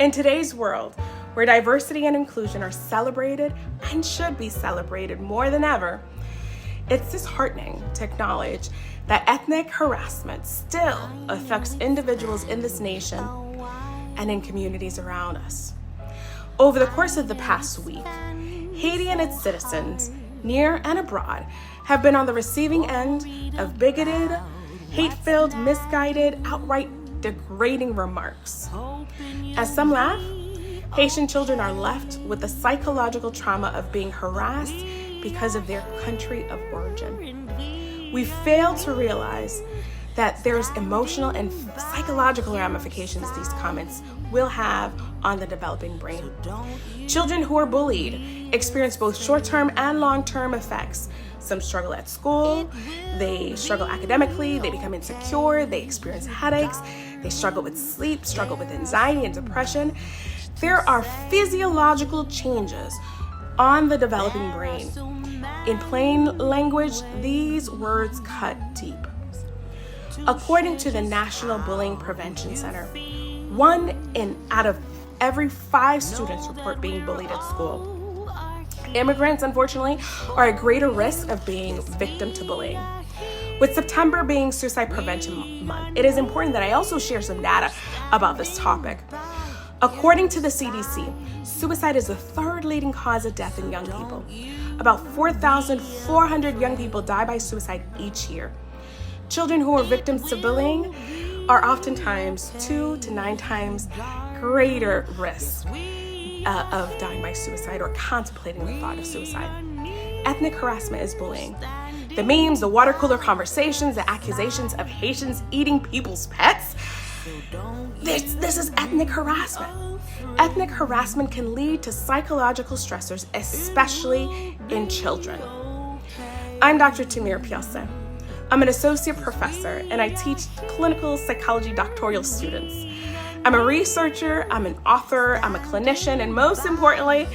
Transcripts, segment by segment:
In today's world, where diversity and inclusion are celebrated and should be celebrated more than ever, it's disheartening to acknowledge that ethnic harassment still affects individuals in this nation and in communities around us. Over the course of the past week, Haiti and its citizens, near and abroad, have been on the receiving end of bigoted, hate-filled, misguided, outright degrading remarks. As some laugh, Haitian children are left with the psychological trauma of being harassed because of their country of origin. We fail to realize that there's emotional and psychological ramifications these comments will have on the developing brain. Children who are bullied experience both short-term and long-term effects. Some struggle at school, they struggle academically, they become insecure, they experience headaches, they struggle with sleep, struggle with anxiety and depression. There are physiological changes on the developing brain. In plain language, these words cut deep. According to the National Bullying Prevention Center, 1 out of every 5 students report being bullied at school. Immigrants, unfortunately, are at greater risk of being victim to bullying. With September being Suicide Prevention Month, it is important that I also share some data about this topic. According to the CDC, suicide is the 3rd leading cause of death in young people. About 4,400 young people die by suicide each year. Children who are victims to bullying are oftentimes 2 to 9 times greater risk of dying by suicide or contemplating the thought of suicide. Ethnic harassment is bullying. The memes, the water cooler conversations, the accusations of Haitians eating people's pets. This is ethnic harassment. Ethnic harassment can lead to psychological stressors, especially in children. I'm Dr. Tamir Piasa. I'm an associate professor and I teach clinical psychology doctoral students. I'm a researcher, I'm an author, I'm a clinician, and most importantly,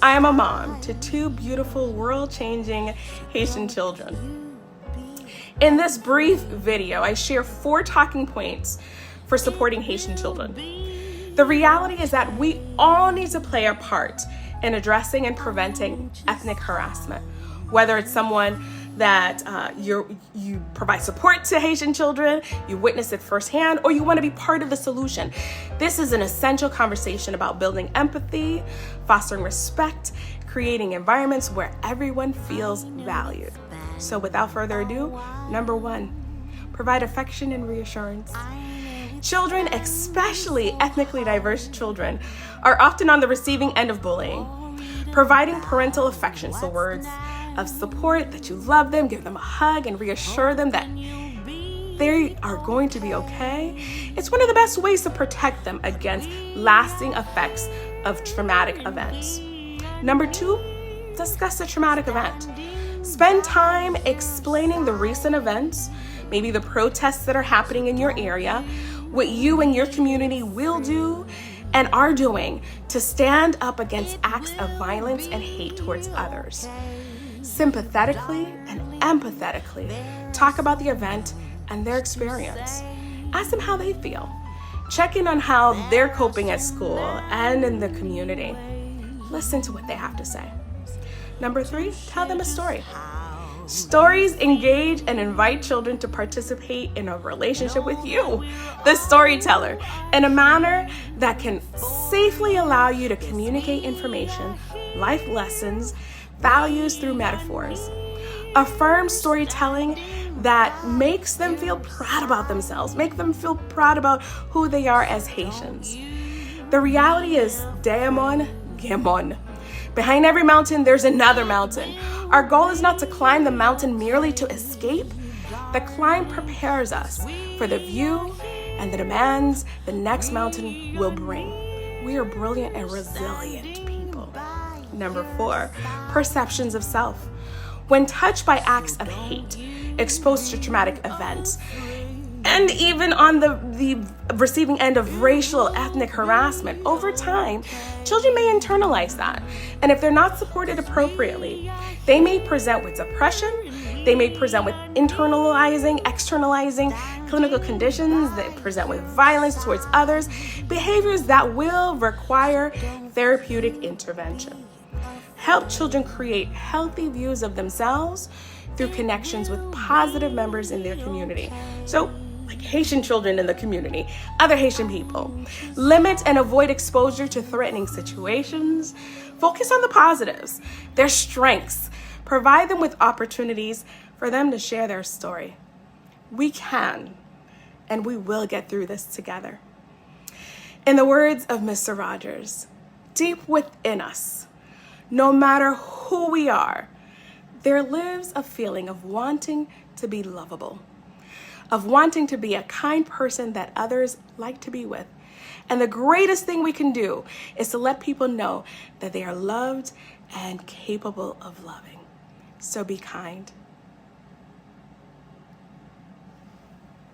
I am a mom to 2 beautiful, world-changing Haitian children. In this brief video, I share 4 talking points for supporting Haitian children. The reality is that we all need to play our part in addressing and preventing ethnic harassment, whether it's someone that you provide support to Haitian children, you witness it firsthand, or you want to be part of the solution. This is an essential conversation about building empathy, fostering respect, creating environments where everyone feels valued. So without further ado, number 1, provide affection and reassurance. Children, especially ethnically diverse children, are often on the receiving end of bullying. Providing parental affection, so words of support, that you love them, give them a hug, and reassure them that they are going to be okay. It's one of the best ways to protect them against lasting effects of traumatic events. Number 2, discuss the traumatic event. Spend time explaining the recent events, maybe the protests that are happening in your area, what you and your community will do and are doing to stand up against acts of violence and hate towards others. Sympathetically and empathetically talk about the event and their experience. Ask them how they feel. Check in on how they're coping at school and in the community. Listen to what they have to say. Number 3, tell them a story. Stories engage and invite children to participate in a relationship with you, the storyteller, in a manner that can safely allow you to communicate information, life lessons, values through metaphors. Affirm storytelling that makes them feel proud about themselves, make them feel proud about who they are as Haitians. The reality is, Daemon Gamon. Behind every mountain, there's another mountain. Our goal is not to climb the mountain merely to escape. The climb prepares us for the view and the demands the next mountain will bring. We are brilliant and resilient people. Number 4, perceptions of self. When touched by acts of hate, exposed to traumatic events, and even on the receiving end of racial, ethnic harassment, over time, children may internalize that. And if they're not supported appropriately, they may present with depression, They may present with externalizing clinical conditions. They present with violence towards others, behaviors that will require therapeutic intervention. Help children create healthy views of themselves through connections with positive members in their community. So, like Haitian children in the community, other Haitian people. Limit and avoid exposure to threatening situations. Focus on the positives, their strengths. Provide them with opportunities for them to share their story. We can, and we will get through this together. In the words of Mr. Rogers, deep within us, no matter who we are, there lives a feeling of wanting to be lovable, of wanting to be a kind person that others like to be with. And the greatest thing we can do is to let people know that they are loved and capable of loving. So be kind.